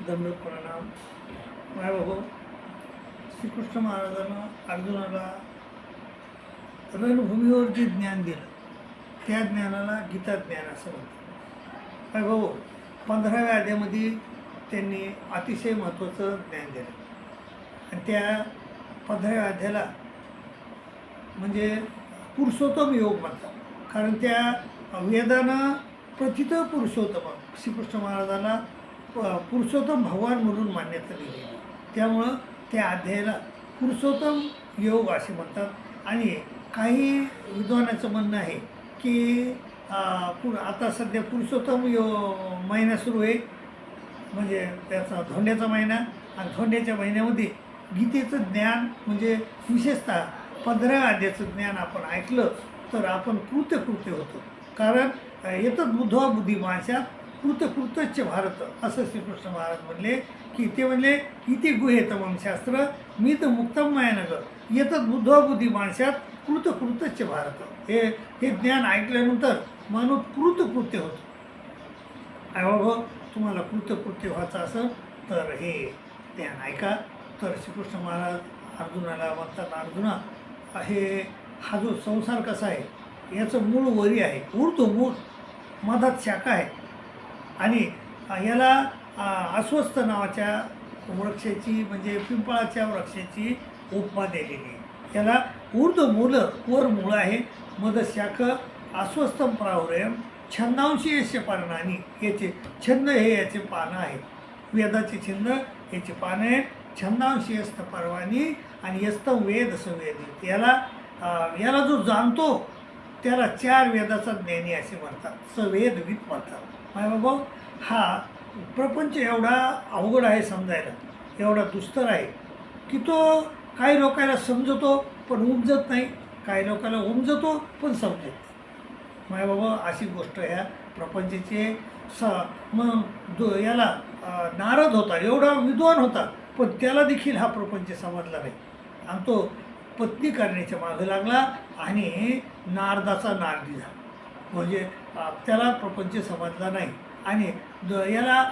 दंडवत प्रणाम. मायबाबा, श्रीकृष्ण महाराजांना अर्जुनाला रणभूमीवर जे ज्ञान दिलं त्या ज्ञानाला गीता ज्ञान असं म्हणतात. मायबाबा, 15व्या अध्यायामध्ये त्यांनी अतिशय महत्त्वाचं ज्ञान दिलं आणि त्या 15व्या अध्यायाला म्हणजे पुरुषोत्तम योग म्हणतात. कारण त्या वेदानं प्रथित पुरुषोत्तम श्रीकृष्ण महाराजांना पुरुषोत्तम भगवान म्हणून मान्यता दिली. त्यामुळं त्या अध्यायाला पुरुषोत्तम योग असे म्हणतात. आणि काही विद्वानाचं म्हणणं आहे की आता सध्या पुरुषोत्तम महिना सुरू आहे, म्हणजे त्याचा धोंड्याचा महिना. आणि धोंड्याच्या महिन्यामध्ये गीतेचं ज्ञान म्हणजे विशेषतः 15व्या अध्यायाचं ज्ञान आपण ऐकलं तर आपण कृत्यकृत्य होतो. कारण येतच बुद्ध्वा बुद्धिमाशात कृतकृत्यच्च भारत असं श्रीकृष्ण महाराज म्हणले की ते म्हणले इथे गुहेतमं शास्त्र मी तर मुक्तम मायानगर येतच बुद्ध्वा बुद्धिमाशात कृतकृत्यच्च भारत. हे ज्ञान ऐकल्यानंतर माणूस कृतकृत्य होतो. बाबा, तुम्हाला कृतकृत्य व्हायचं असेल तर हे ज्ञान ऐका. तर श्रीकृष्ण महाराज अर्जुनाला म्हणतात, अर्जुना, हा जो संसार कसा आहे याचं मूळ वरी आहे, ऊर्ध्व मूळ, मधात शाखा आहे. आणि याला अस्वस्थ नावाच्या वृक्षाची म्हणजे पिंपळाच्या वृक्षाची उपमा दिलेली आहे. याला ऊर्ध्व मूल वर मूळ आहे, मधशाख अस्वस्थम प्राहुरयम छंदांशी यस्य पर्णानी. याचे छंद हे याचे पानं आहेत, वेदाचे छंद याचे पानं आहेत. छंदांशी यस्त पर्वानी आणि यस्तम वेद सवेद. याला जो जाणतो त्याला 4 वेदाचा ज्ञानी असे म्हणतात, सवेदविद म्हणतात. बाबा, हा प्रपंच एवढा अवघड आहे समजायला, एवढा दुस्तर आहे की तो काही लोकांना समजतो पण उमजत नाही, काही लोकांना उमजतो पण समजत नाही. बाबा, अशी गोष्ट ह्या प्रपंचाचे मग याला नारद होता, एवढा विद्वान होता, पण त्याला देखील हा प्रपंच समजला नाही. आणि तो पत्नी करण्याच्या मागं लागला आणि नारदाचा नारदी झाला. म्हणजे त्याला प्रपंच समजला नाही. आणि याला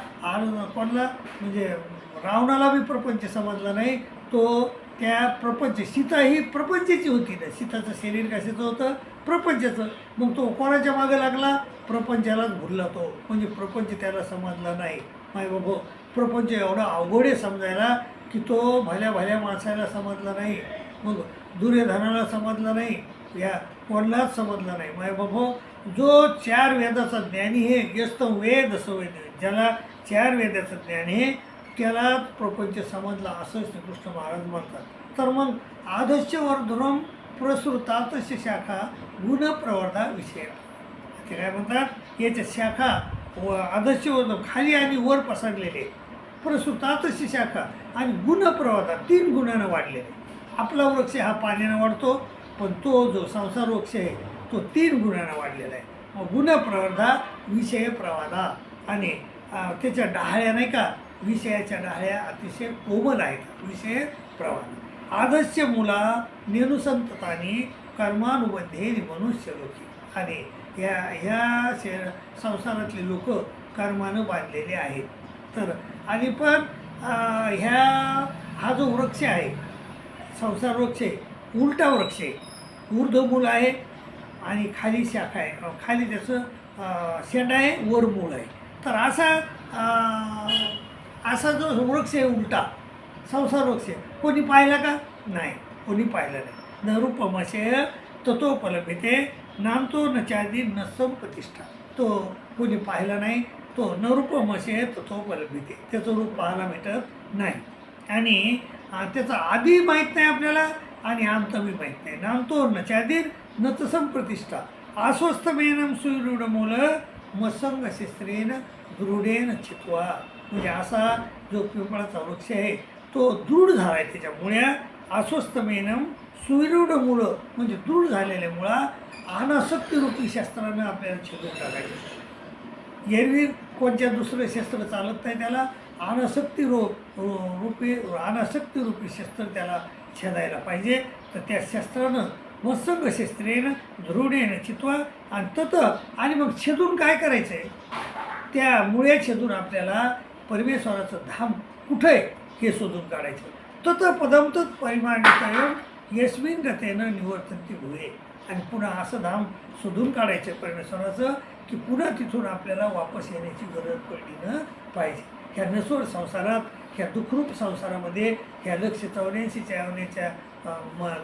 कोणाला म्हणजे रावणाला बी प्रपंच समजला नाही. तो त्या प्रपंच, सीता ही प्रपंचाची होती ना, सीताचं शरीर कशाचं होतं, प्रपंचाचं. मग तो कोणाच्या मागं लागला, प्रपंचालाच भुलला तो, म्हणजे प्रपंच त्याला समजला नाही. बाबा, प्रपंच एवढा अवघड आहे समजायला की तो भल्या माणसाला समजला नाही, मग दुर्योधनाला समजला नाही, या कोणालाच समजला नाही. बाबा, जो 4 वेदाचा ज्ञानी आहे, यस्त वेद सवेद, ज्याला 4 वेदाचं ज्ञान आहे त्याला प्रपंच समजला असं श्रीकृष्ण महाराज म्हणतात. तर मग आदश्य वर्धनम प्रसृतातस्य शाखा गुणप्रवर्धा विषय. ते काय म्हणतात, याच्या शाखा आदश्य वर्धन खाली आणि वर पसरलेले, प्रसृतातस्य शाखा आणि गुणप्रवर्धा 3 गुणानं वाढलेले. आपला वृक्ष हा पाण्यानं वाढतो, पण तो जो संसार वृक्ष आहे तो 3 गुणानं वाढलेला आहे. मग गुणप्रवर्धा विषय प्रवादा. आणि त्याच्या डहाळ्या नाही का, विषयाच्या डहाळ्या अतिशय कोमल आहेत. विषय प्रवाद आदर्श मुला नेनुसंततानी कर्मानुबद्धे मनुष्य लोकी. आणि ह्या संसारातले लोक कर्मानं बांधलेले आहेत. तर आणि पण हा जो वृक्ष आहे संसार वृक्ष आहे, उलटा वृक्ष आहे, ऊर्ध्वमूल आहे आणि खाली शाखा आहे, खाली त्याचं शेंडा आहे, वर मूळ आहे. तर असा जो वृक्ष आहे उलटा संसार वृक्ष कोणी पाहिला का, नाही, कोणी पाहिलं नाही. न रूपमशय ततोपलभ्यते नामतो न चादी न संप्रतिष्ठा. तो कोणी पाहिला नाही, तो न रूपमशय ततोपलभ्यते, त्याचं रूप पाहायला भेटत नाही. आणि त्याचा आधी माहीत नाही आपल्याला आणि अंतही माहीत नाही. नामतो न चादीर न संप्रतिष्ठा अस्वस्थमेनं सुदृढमूल मसंग शिस्त्रेन दृढेन चित्वा. म्हणजे असा जो पिंपळाचा वृक्ष आहे तो दृढ झाला आहे, त्याच्या मुळ्या अस्वस्थमेनं सुदृढ मुळं म्हणजे दृढ झालेल्या मुळा अनासक्तीरूपी शस्त्रानं आपल्याला छेदून टाकायचं. एरवी कोणत्या दुसरं शस्त्र चालत नाही, त्याला अनासक्तीरूपी शस्त्र त्याला छेदायला पाहिजे. तर त्या शस्त्रानं मत्संग शस्त्रेनं दृढेनं चित्वा आणि आणि मग छेदून काय करायचं आहे, त्या मुळ्या छेदून आपल्याला परमेश्वराचं धाम कुठं आहे हे शोधून काढायचं. तत पदम तत् परिमाणितयम यस्मिन गतेनं निवर्तन्ति भुवे. आणि पुन्हा असं धाम शोधून काढायचं परमेश्वराचं की पुन्हा तिथून आपल्याला वापस येण्याची गरज पडली न पाहिजे. ह्या नसोड संसारात, ह्या दुःखरूप संसारामध्ये, ह्या 184च्या यवनेच्या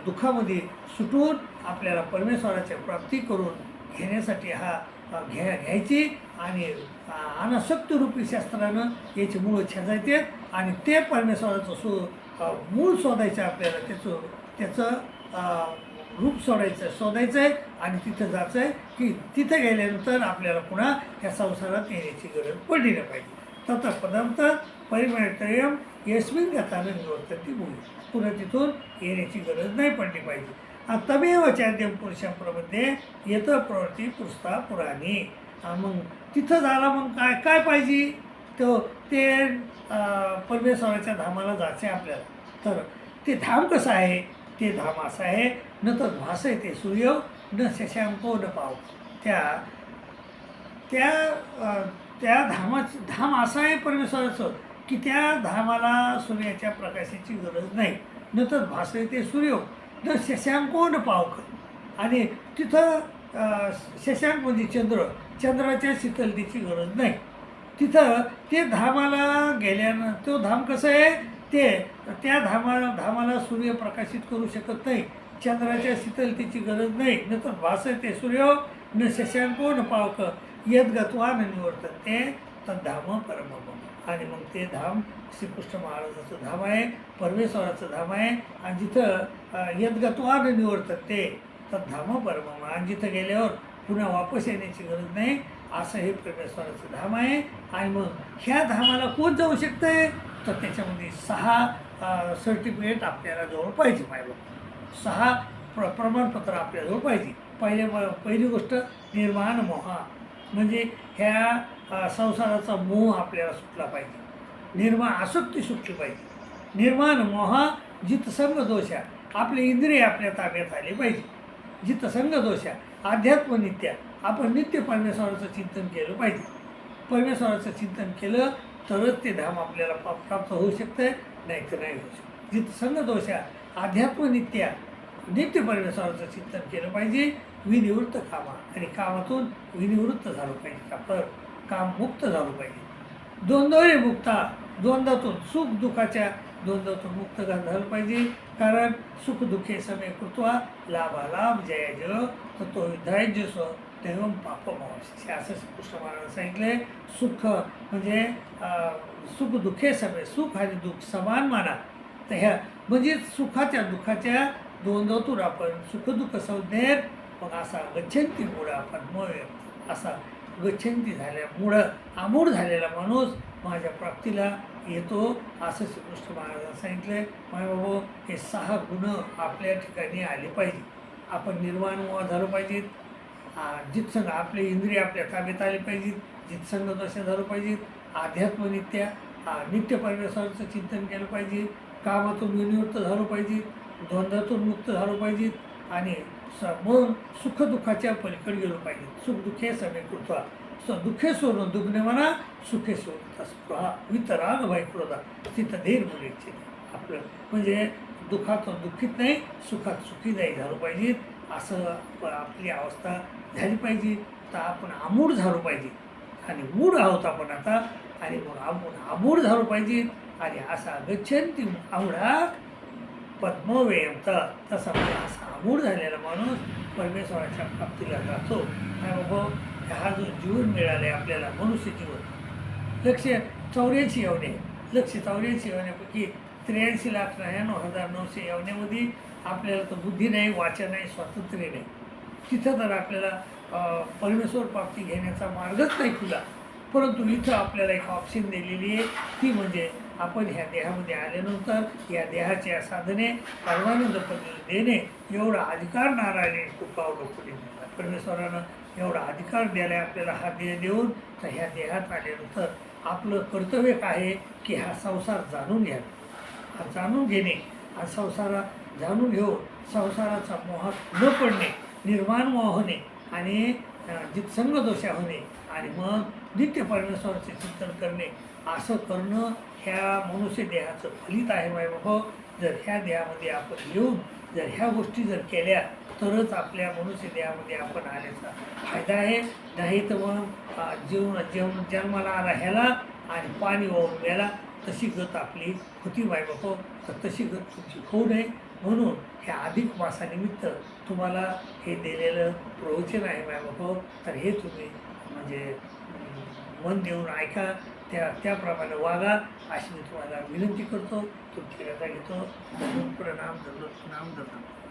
दुःखामध्ये सुटून आपल्याला परमेश्वराच्या प्राप्ती करून घेण्यासाठी हा घ्यायची आणि अनासक्तरूपी शास्त्रानं याची मुळं छेदायचे आणि ते परमेश्वराचं मूळ शोधायचं आपल्याला, त्याचं रूप शोधायचं आहे आणि तिथं जायचं आहे की तिथं गेल्यानंतर आपल्याला पुन्हा ह्या संसारात येण्याची गरज पडली नाही पाहिजे. तथा पदार्थ परिमाणतयम यस्मिन गतानं निवर्तन्ति भूमी. पुन्हा तिथून येण्याची गरज नाही पडली पाहिजे. तमेव चाद्यम पुरुषं प्रबध्ये येत प्रवृत्ती पुरस्ता पुराणी. मग तिथं झाला मग काय पाहिजे ते परमेश्वराच्या धामाला जायचं आहे आपल्याला. तर ते धाम कसं आहे? ते धाम असं आहे, न तर भास आहे ते सूर्य न शशांको न पाव. त्या धाम असं आहे परमेश्वराचं की त्या धामाला सूर्याच्या प्रकाशाची गरज नाही. न तर भास आहे ते सूर्य न शशांको न पावक. आणि तिथं शशांक म्हणजे चंद्राच्या शीतलतेची गरज नाही. तिथं ते धामाला गेल्यानं तो धाम कसं आहे? त्या धामाला सूर्य प्रकाशित करू शकत नाही, चंद्राच्या शीतलतेची गरज नाही. न तर भास आहे ते सूर्य न शशांको न पावक यद्गत्वा न निवर्तन्ते तद्धाम परमम. आणि मग ते धाम श्रीकृष्ण महाराजाचं धाम आहे, परमेश्वराचं धाम आहे. आणि जिथं यद्गत्वा न निवर्तन्ते तद्धाम परमम. आणि जिथं गेल्यावर पुन्हा वापस येण्याची गरज नाही, असं हे परमेश्वराचं धाम आहे. आणि मग ह्या धामाला कोण जाऊ शकतं आहे? तर त्याच्यामध्ये 6 सर्टिफिकेट आपल्याला जवळ पाहिजे. पाहिजे 6 प्रमाणपत्र आपल्याजवळ पाहिजे. पहिली गोष्ट निर्माण मोह, म्हणजे ह्या संसाराचा मोह आपल्याला सुटला पाहिजे. आसक्ती सुटली पाहिजे. निर्माण मोह जितसंग दोषा, आपले इंद्रिय आपल्या ताब्यात आले पाहिजे. जितसंग दोषा अध्यात्मनित्या, आपण नित्य परमेश्वराचं चिंतन केलं पाहिजे. परमेश्वराचं चिंतन केलं तरच ते धाम आपल्याला प्राप्त होऊ शकतं, नाही तर नाही होऊ शकत. जितसंग दोषा अध्यात्मनित्या, नित्य परमेश्वराचं चिंतन केलं पाहिजे. विनिवृत्त कामा, आणि कामातून विनिवृत्त झालं पाहिजे, काममुक्त झालं पाहिजे. द्वंद्वरे मुक्ता, द्वंद्वातून सुख दुःखाच्या द्वंद्वातून मुक्त झालं पाहिजे. कारण सुख दुःखे समे कृत्वा लाभालाभ जय जय ततो विधायज्य स्व तेवम पापमावशी. असं कृष्ण महाराजांनी सांगितले. सुख म्हणजे सुख दुःखे समे, सुख आणि दुःख समान माना. तर ह्या म्हणजे सुखाच्या दुःखाच्या द्वंद्वातून आपण सुखदुःख संज्ञेत मग असा गच्छंती मुळं आपण असा गच्छंती झाल्यामुळं आमूढ झालेला माणूस माझ्या प्राप्तीला येतो, असं श्रीकृष्ण महाराजांनी सांगितलं. मायबाबा, हे 6 गुण आपल्या ठिकाणी आले पाहिजे. आपण निर्वाण झालं पाहिजेत. जितसंग आपले इंद्रिय आपल्या ताब्यात आले पाहिजेत. जितसंग दोष झालं पाहिजेत. अध्यात्मनित्या नित्य परमेश्वराचं चिंतन केलं पाहिजे. कामातून विनिवृत्त झालं पाहिजे. द्वंद्वातून मुक्त झालं पाहिजे. आणि मग सुखदुःखाच्या पलीकडे गेलो पाहिजे. सुख दुःखे समे कृत्वा, दुःखे सोडून दुग्ने म्हणा, सुखे सोडून स्पृहा वितराग भय क्रोधा तिथं धीर मुलीचे. आपलं म्हणजे दुःखात दुःखित नाही, सुखात सुखी नाही झालं पाहिजे. असं आपली अवस्था झाली पाहिजे. तर आपण आमूढ झालो पाहिजे. आणि मूढ आहोत आपण आता. आणि मग आपण आमूढ झालो पाहिजे. आणि असा गच्छन्ती आवडा पद्मवेयंत, तसा असा आमूढ झालेला माणूस परमेश्वराच्या प्राप्तीला जातो. आणि बाबा, हा जो जीवन मिळाले आपल्याला, मनुष्य जीवन 184 यवने, 184 यवन्यापैकी 83,99,900 यवन्यामध्ये आपल्याला तर बुद्धी नाही, वाचा नाही, स्वातंत्र्य नाही. तिथं तर आपल्याला परमेश्वर प्राप्ती घेण्याचा मार्गच नाही खुला. परंतु इथं आपल्याला एक ऑप्शन दिलेली आहे, ती म्हणजे आपण ह्या देहामध्ये आल्यानंतर या देहाच्या साधने परमानंद पद्धतीने देणे, एवढा अधिकार नारायणे कृपावलं पुढे. परमेश्वरानं एवढा अधिकार द्यायला आपल्याला हा देह देऊन. तर ह्या देहात आल्यानंतर आपलं कर्तव्य काय आहे की हा संसार जाणून घ्या. हा जाणून घेणे, हा संसार जाणून घेऊन संसाराचा मोहात न पडणे, निर्माण मोह होणे आणि जितसंग दोषा होणे. आणि मग नित्य परमेश्वराचे चिंतन करणे असं करणं ह्या मनुष्य देहाचं फलित आहे माय बाबा. जर ह्या देहामध्ये आपण येऊन जर ह्या गोष्टी जर केल्या तरच आपल्या मनुष्य देहामध्ये आपण आल्याचा फायदा आहे. नाही तर मग जन्माला आला ह्याला आणि पाणी वाहून गेला तशी गत आपली होती माय बाबा. तर तशी गत तुमची होऊ नये म्हणून ह्या अधिक मासानिमित्त तुम्हाला हे दिलेलं प्रवचन आहे माय बाबा. तर हे तुम्ही म्हणजे मन देऊन ऐका, त्याप्रमाणे वागा अशी मी तुम्हाला विनंती करतो. तुमची रजा घेतो. प्रणाम दंडवत प्रणाम दंडवत.